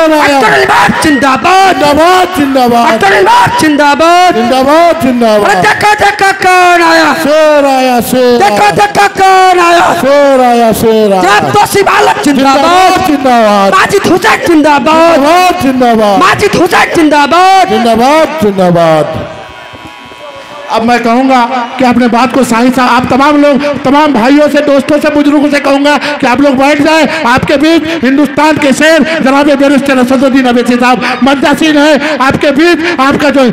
जिंदाबाद जिंदाबाद जिंदाबाद जिंदाबाद जिंदाबाद जिंदाबाद। देखो देखो कौन आया, शेर आया शेर। देखो देखो कौन आया, शेर आया शेर। तौसीफ आलम जिंदाबाद जिंदाबाद। माजिद हुसैन जिंदाबाद जिंदाबाद। माजिद हुसैन जिंदाबाद जिंदाबाद जिंदाबाद। अब मैं कहूँगा कि अपने बात को साहिब साहब, आप तमाम लोग, तमाम भाइयों से, दोस्तों से, बुजुर्गों से कहूँगा कि आप लोग बैठ जाएं। आपके बीच हिंदुस्तान के शेर जनाब बैरिस्टर असदुद्दीन अवैसी साहब मंजासीन है आपके बीच। आपका जो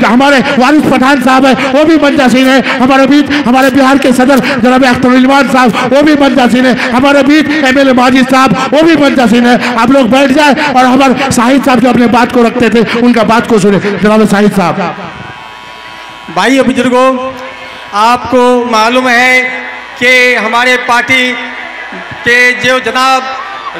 हमारे वारिस पठान साहब है वो भी मंजासीन है हमारे बीच। हमारे बिहार के सदर जनाब अख्तर उस्मान साहब वो भी मंजासीन है हमारे बीच। MLA माजिद साहब वो भी मंजासीन है। आप लोग बैठ जाए और हमारे साहिब साहब जो अपने बात को रखते थे उनका बात को सुने। जनाब साहिब साहब। भाइयों बुजुर्गों, आपको मालूम है कि हमारे पार्टी के जो जनाब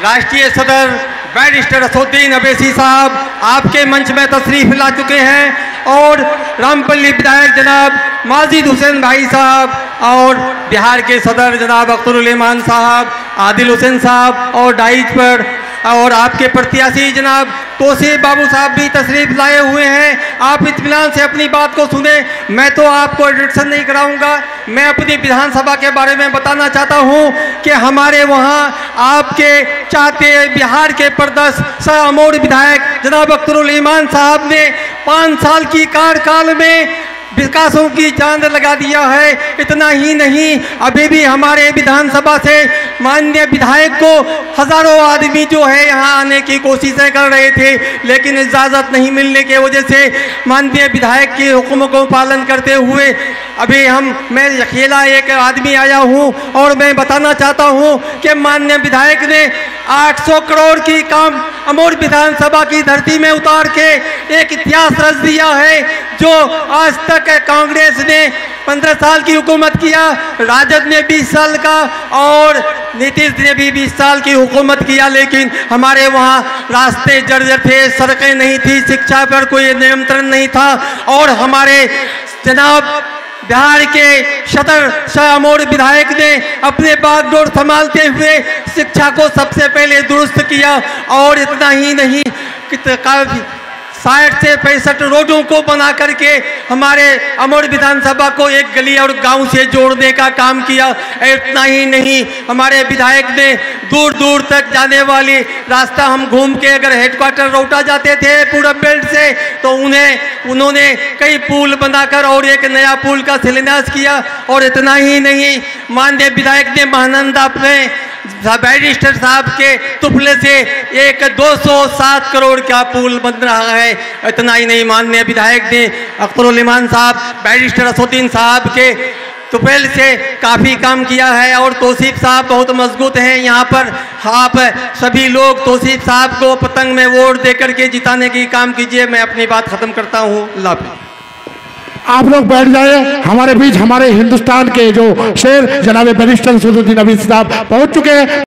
राष्ट्रीय सदर बैरिस्टर असदुद्दीन अवैसी साहब आपके मंच में तशरीफ ला चुके हैं और रामपल्ली विधायक जनाब माजिद हुसैन भाई साहब और बिहार के सदर जनाब अख्तर उस्मान साहब, आदिल हुसैन साहब और डाइज पर और आपके प्रत्याशी जनाब तौसीफ बाबू साहब भी तशरीफ लाए हुए हैं। आप इत्मीनान से अपनी बात को सुने। मैं तो आपको इंट्रोडक्शन नहीं कराऊंगा, मैं अपनी विधानसभा के बारे में बताना चाहता हूं कि हमारे वहां आपके चाहते बिहार के प्रदेश सह विधायक जनाब अख्तर उस्मान साहब ने 5 साल की कार्यकाल में विकासों की चांद लगा दिया है। इतना ही नहीं, अभी भी हमारे विधानसभा से माननीय विधायक को हजारों आदमी जो है यहाँ आने की कोशिशें कर रहे थे, लेकिन इजाज़त नहीं मिलने की वजह से माननीय विधायक के हुक्म को पालन करते हुए अभी मैं अकेला एक आदमी आया हूँ और मैं बताना चाहता हूँ कि माननीय विधायक ने 800 करोड़ की काम अमोर विधानसभा की धरती में उतार के एक इतिहास रच दिया है। जो आज तक कांग्रेस ने 15 साल की हुकूमत किया, राजद ने 20 साल का और नीतीश ने भी 20 साल की हुकूमत किया, लेकिन हमारे वहाँ रास्ते जर्जर थे, सड़कें नहीं थी, शिक्षा पर कोई नियंत्रण नहीं था। और हमारे जनाब बिहार के सदर सह विधायक ने अपने बागडोर संभालते हुए शिक्षा को सबसे पहले दुरुस्त किया। और इतना ही नहीं, 60 से 65 रोडों को बना करके हमारे अमोर विधानसभा को एक गली और गांव से जोड़ने का काम किया। इतना ही नहीं, हमारे विधायक ने दूर दूर तक जाने वाली रास्ता हम घूम के अगर हेडक्वार्टर रोटा जाते थे पूरब बेल्ट से, तो उन्होंने कई पुल बनाकर और एक नया पुल का शिलान्यास किया। और इतना ही नहीं, माननीय विधायक ने महानंदा में बैरिस्टर साहब के तुफले से एक 207 करोड़ का पुल बन रहा है। इतना ही नहीं, माननीय विधायक ने अख्तर उस्मान साहब बैरिस्टर असदुद्दीन साहब के तुफेल से काफ़ी काम किया है। और तौसीफ साहब बहुत मजबूत हैं यहाँ पर। आप सभी लोग तौसीफ साहब को पतंग में वोट देकर के जिताने की काम कीजिए। मैं अपनी बात ख़त्म करता हूँ। अल्लाह हाफ़िज़। आप लोग बैठ जाए। हमारे बीच हमारे हिंदुस्तान के जो शेर जनाब बैरिस्टर असदुद्दीन अवैसी साहब पहुंच चुके हैं।